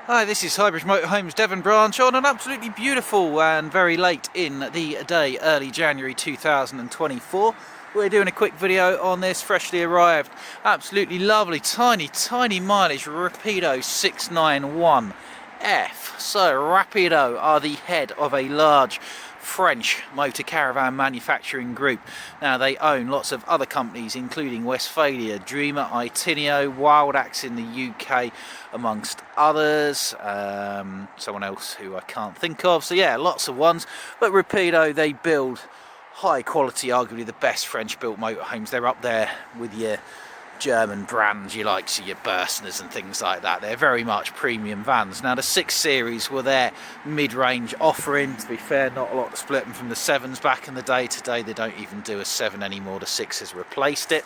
Hi, this is Highbridge Motorhomes Devon Branch on an absolutely beautiful and very late in the day, early January 2024. We're doing a quick video on this freshly arrived, absolutely lovely, tiny mileage Rapido 691F. So Rapido are the head of a large French motor caravan manufacturing group. Now they own lots of other companies including Westphalia, Dreamer, Itineo, Wild Axe in the UK amongst others, someone else who I can't think of, so yeah, lots of ones. But Rapido, they build high quality, arguably the best French built motorhomes. They're up there with your German brands, you like, so your Bursners and things like that. They're very much premium vans. Now the 6 Series were their mid-range offering. To be fair, not a lot to split them from the 7s back in the day. Today they don't even do a 7 anymore. The 6 has replaced it.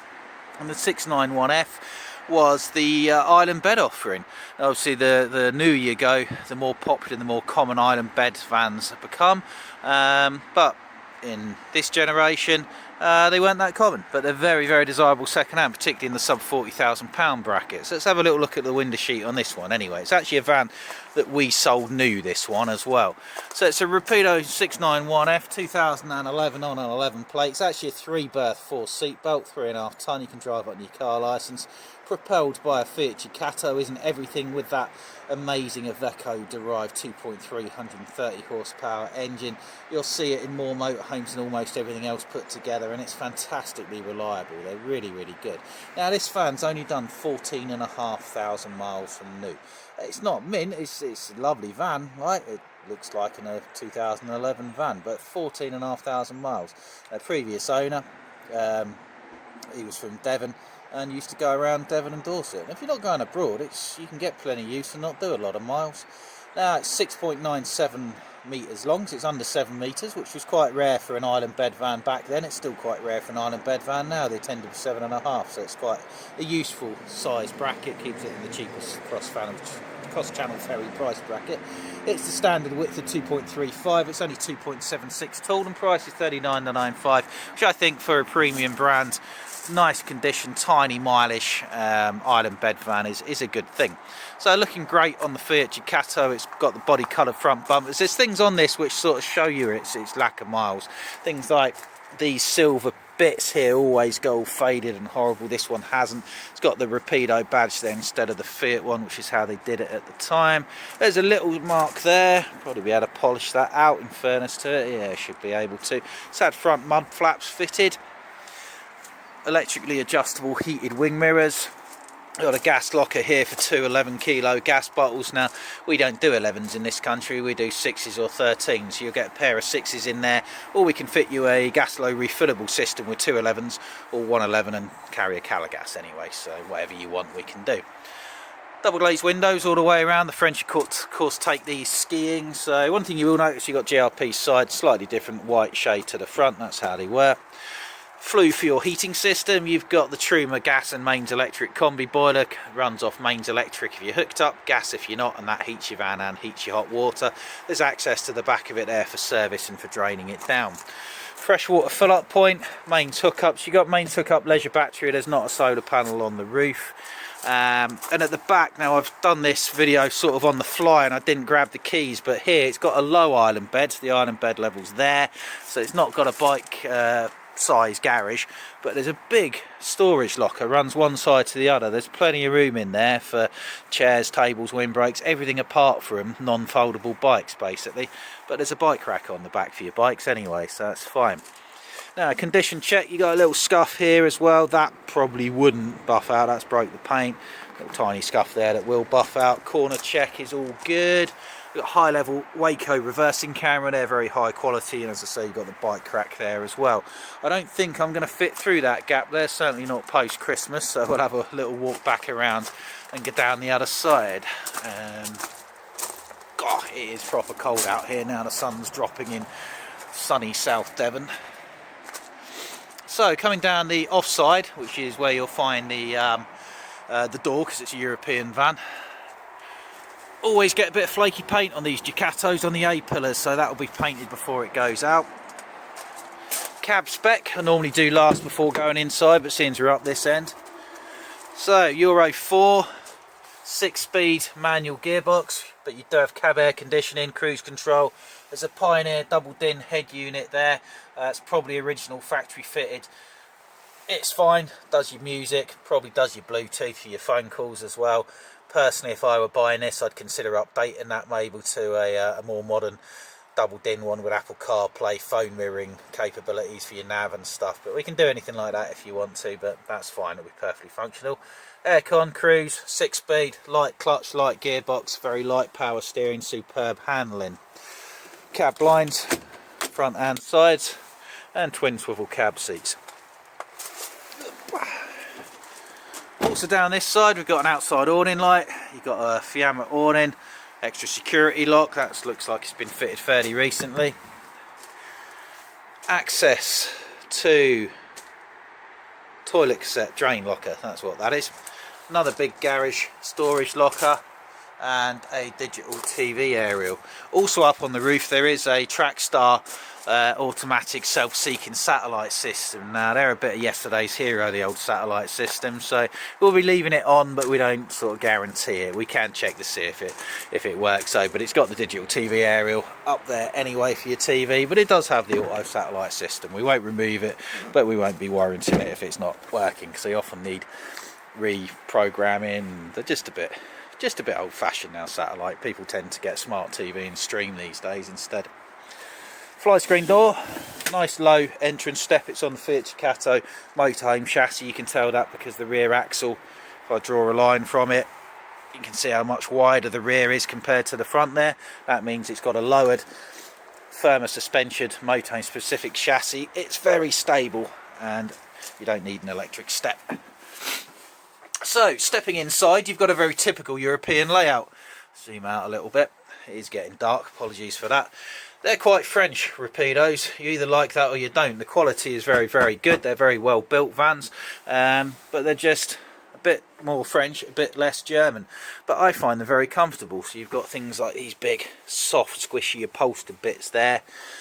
And the 691F was the island bed offering. Obviously the newer you go, the more popular, the more common island bed vans have become. But in this generation, they weren't that common, but they're very desirable second hand, particularly in the sub £40,000 bracket. So let's have a little look at the window sheet on this one. Anyway, it's actually a van that we sold new, this one as well. So it's a Rapido 691F 2011 on an 11 plate. It's actually a 3-berth 4-seat belt, 3.5 tonne. You can drive on your car licence. Propelled by a Fiat Ducato. Isn't everything with that amazing Iveco derived 2.3 130 horsepower engine. You'll see it in more motorhomes than almost everything else put together, and it's fantastically reliable. They're really good. Now this van's only done 14,500 miles from new. It's not mint, it's a lovely van, right? It looks like in a 2011 van, but 14,500 miles. A previous owner, he was from Devon and used to go around Devon and Dorset. And if you're not going abroad, you can get plenty of use and not do a lot of miles. Now it's 6.97 metres long, so it's under 7 metres, which was quite rare for an island bed van back then. It's still quite rare for an island bed van now. They tend to be 7.5, so it's quite a useful size bracket. Keeps it in the cheapest cross-channel ferry price bracket. It's the standard width of 2.35. It's only 2.76 tall, and price is $39,995, which I think for a premium brand, nice condition, tiny mileage island bed van is a good thing. So looking great on the Fiat Ducato. It's got the body coloured front bumpers. There's things on this which sort of show you its lack of miles. Things like these silver bits here always go all faded and horrible. This one hasn't. It's got the Rapido badge there instead of the Fiat one, which is how they did it at the time. There's a little mark there. Probably be able to polish that out in fairness to it. Yeah, should be able to. It's had front mud flaps fitted. Electrically adjustable heated wing mirrors. Got a gas locker here for 2 11-kilo gas bottles. Now we don't do 11s in this country, we do 6s or 13s, so you'll get a pair of 6s in there, or we can fit you a gas low refillable system with 2 11s or 1 11 and carry a Calagas anyway, so whatever you want we can do. Double glazed windows all the way around. The French of course take these skiing. So one thing you will notice, you've got GLP sides, slightly different white shade to the front, that's how they were. Flue for your heating system. You've got the Truma gas and mains electric combi boiler, runs off mains electric if you're hooked up, gas if you're not, and that heats your van and heats your hot water. There's access to the back of it there for service and for draining it down. Freshwater fill up point, mains hookups. You've got mains hookup leisure battery. There's not a solar panel on the roof. And at the back, now I've done this video sort of on the fly and I didn't grab the keys, but here it's got a low island bed, so the island bed level's there, so it's not got a bike size garage, but there's a big storage locker, runs one side to the other. There's plenty of room in there for chairs, tables, windbreaks, everything apart from non-foldable bikes basically, but there's a bike rack on the back for your bikes anyway, so that's fine. Now condition check, you got a little scuff here as well. That probably wouldn't buff out, that's broke the paint. Little tiny scuff there that will buff out. Corner check is all good. You've got high level Waco reversing camera, they're very high quality, and as I say, you've got the bike rack there as well. I don't think I'm going to fit through that gap there, certainly not post Christmas, so we'll have a little walk back around and get down the other side. God, it is proper cold out here now, the sun's dropping in sunny South Devon. So coming down the offside, which is where you'll find the door, because it's a European van. Always get a bit of flaky paint on these Ducatos on the A-pillars, so that will be painted before it goes out. cab spec. I normally do last before going inside, but seeing we're up this end. So Euro 4, 6-speed manual gearbox, but you do have cab air conditioning, cruise control. There's a Pioneer double din head unit there. It's probably original factory fitted. It's fine, does your music, probably does your Bluetooth for your phone calls as well. Personally, if I were buying this, I'd consider updating that maybe to a more modern double din one with Apple CarPlay, phone mirroring capabilities for your nav and stuff. But we can do anything like that if you want to, but that's fine, it'll be perfectly functional. Aircon, cruise, 6-speed, light clutch, light gearbox, very light power steering, superb handling. Cab blinds, front and sides, and twin swivel cab seats. Also down this side we've got an outside awning light. You've got a Fiamma awning, extra security lock, that looks like it's been fitted fairly recently. Access to toilet cassette drain locker, that's what that is. Another big garage storage locker and a digital TV aerial. Also up on the roof there is a Trackstar automatic self-seeking satellite system. Now they're a bit of yesterday's hero, the old satellite system, so we'll be leaving it on, but we don't sort of guarantee it. We can check to see if it works. So, but it's got the digital TV aerial up there anyway for your TV, but it does have the auto satellite system. We won't remove it, but we won't be warranting it if it's not working, because they often need reprogramming. They're just a bit old-fashioned now, satellite. People tend to get smart TV and stream these days instead. Fly screen door, nice low entrance step. It's on the Fiat Ducato motorhome chassis. You can tell that because the rear axle, if I draw a line from it, you can see how much wider the rear is compared to the front there. That means it's got a lowered, firmer suspension, motorhome specific chassis. It's very stable and you don't need an electric step. So stepping inside, you've got a very typical European layout. Zoom out a little bit, it is getting dark, apologies for that. They're quite French Rapidos. You either like that or you don't. The quality is very, very good. They're very well built vans, but they're just a bit more French, a bit less German. But I find them very comfortable. So you've got things like these big, soft, squishy upholstered bits there.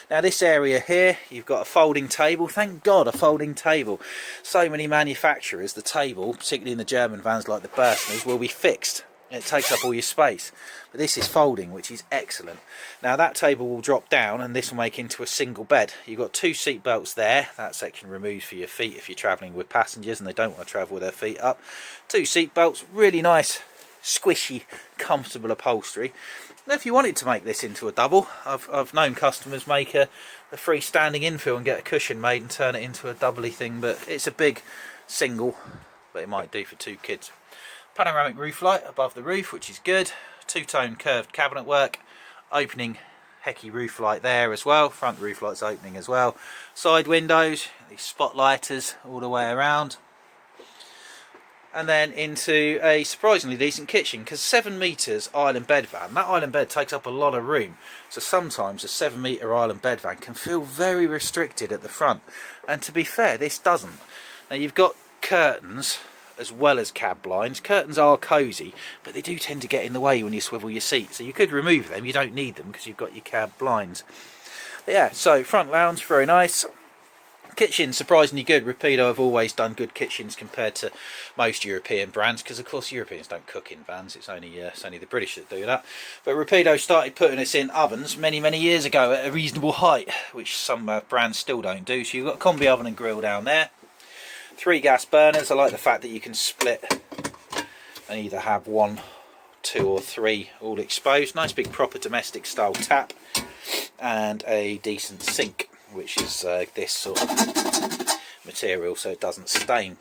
Now this area here, you've got a folding table. Thank God, a folding table. So many manufacturers, the table, particularly in the German vans like the Bürstners, will be fixed. It takes up all your space, but this is folding, which is excellent. Now that table will drop down and this will make into a single bed. You've got 2 seat belts there. That section removes for your feet if you're travelling with passengers and they don't want to travel with their feet up. 2 seat belts, really nice, squishy, comfortable upholstery. Now if you wanted to make this into a double, I've known customers make a freestanding infill and get a cushion made and turn it into a doubly thing, but it's a big single, but it might do for 2 kids. Panoramic roof light above the roof, which is good. 2-tone curved cabinet work. Opening hecky roof light there as well. Front roof light's opening as well. Side windows, these spotlighters all the way around. And then into a surprisingly decent kitchen, because 7 metres island bed van. That island bed takes up a lot of room. So sometimes a 7-metre island bed van can feel very restricted at the front. And to be fair, this doesn't. Now you've got curtains as well as cab blinds. Curtains are cosy, but they do tend to get in the way when you swivel your seat, so you could remove them. You don't need them because you've got your cab blinds. But yeah, so front lounge, very nice. Kitchen, surprisingly good. Rapido have always done good kitchens compared to most European brands, because of course Europeans don't cook in vans. It's only the British that do that. But Rapido started putting us in ovens many years ago at a reasonable height, which some brands still don't do. So you've got a combi oven and grill down there. 3 gas burners. I like the fact that you can split and either have 1, 2 or 3 all exposed. Nice big proper domestic style tap and a decent sink, which is this sort of material so it doesn't stain.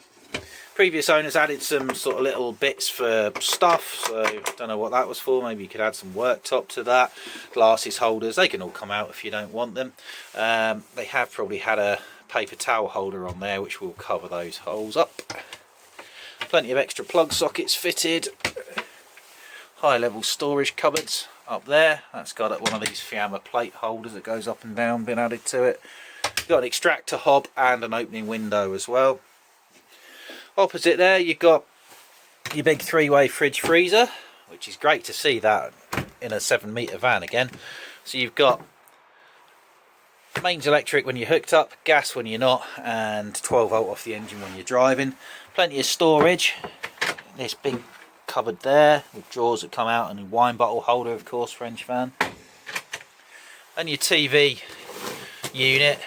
Previous owners added some sort of little bits for stuff, so I don't know what that was for. Maybe you could add some worktop to that. Glasses holders, they can all come out if you don't want them. They have probably had a paper towel holder on there which will cover those holes up. Plenty of extra plug sockets fitted. High level storage cupboards up there. That's got one of these Fiamma plate holders that goes up and down, been added to it. Got an extractor hob and an opening window as well. Opposite there you've got your big 3-way fridge freezer, which is great to see that in a 7-metre van again. So you've got Mains electric when you're hooked up, gas when you're not, and 12 volt off the engine when you're driving. Plenty of storage. This big cupboard there with drawers that come out, and a wine bottle holder, of course, French fan. And your TV unit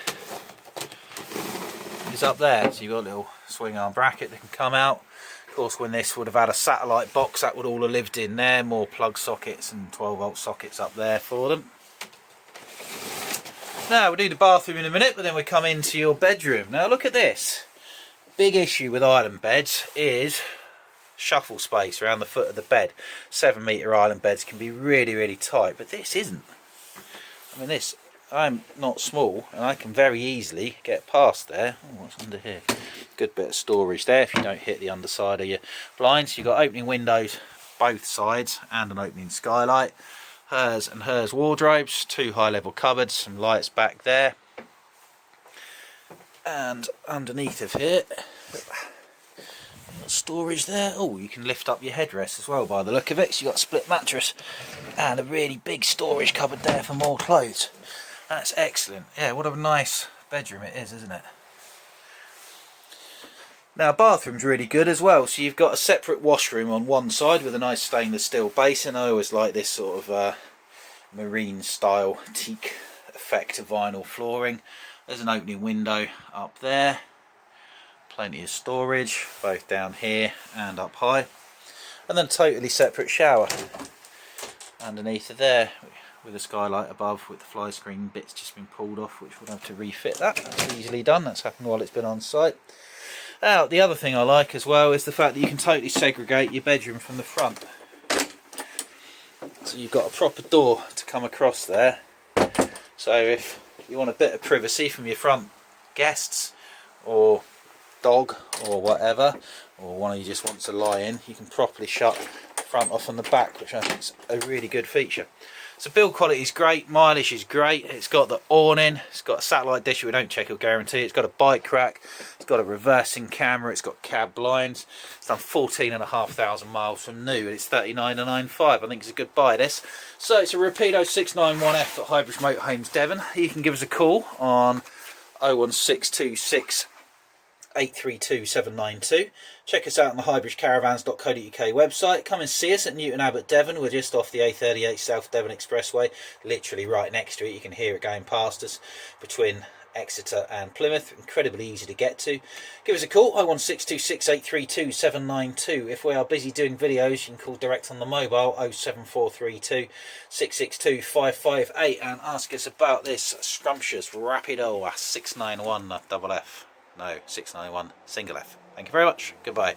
is up there, so you've got a little swing arm bracket that can come out. Of course, when this would have had a satellite box, that would all have lived in there. More plug sockets and 12 volt sockets up there for them. Now we'll do the bathroom in a minute, but then we come into your bedroom. Now look at this. Big issue with island beds is shuffle space around the foot of the bed. 7-metre island beds can be really tight, but this isn't. I mean, this, I'm not small and I can very easily get past there. Oh, what's under here? Good bit of storage there if you don't hit the underside of your blinds. You've got opening windows both sides and an opening skylight. Hers and hers wardrobes, 2 high level cupboards, some lights back there. And underneath of here, storage there. Oh, you can lift up your headrest as well by the look of it. So you've got a split mattress and a really big storage cupboard there for more clothes. That's excellent. Yeah, what a nice bedroom it is, isn't it? Now, bathroom's really good as well. So you've got a separate washroom on one side with a nice stainless steel basin. I always like this sort of marine style teak effect of vinyl flooring. There's an opening window up there. Plenty of storage both down here and up high. And then totally separate shower underneath of there with a skylight above with the fly screen bits just been pulled off, which we'll have to refit that. That's easily done. That's happened while it's been on site. Now, the other thing I like as well is the fact that you can totally segregate your bedroom from the front. So you've got a proper door to come across there. So if you want a bit of privacy from your front guests or dog or whatever, or one of you just wants to lie in, you can properly shut the front off and the back, which I think is a really good feature. So build quality is great, mileage is great. It's got the awning, it's got a satellite dish we don't check or guarantee, it's got a bike rack, it's got a reversing camera, it's got cab blinds. It's done 14,500 miles from new and it's 39,995. I think it's a good buy, this. So it's a Rapido 691F at Highbridge Motorhomes Devon. You can give us a call on 01626 832 792. Check us out on the highbridgecaravans.co.uk website. Come and see us at Newton Abbot, Devon. We're just off the A38 South Devon Expressway, literally right next to it. You can hear it going past us between Exeter and Plymouth. Incredibly easy to get to. Give us a call, 01626 832 792. If we are busy doing videos, you can call direct on the mobile, 07432 662 558, and ask us about this scrumptious Rapido 691 double F. No, 691 single F. Thank you very much. Goodbye.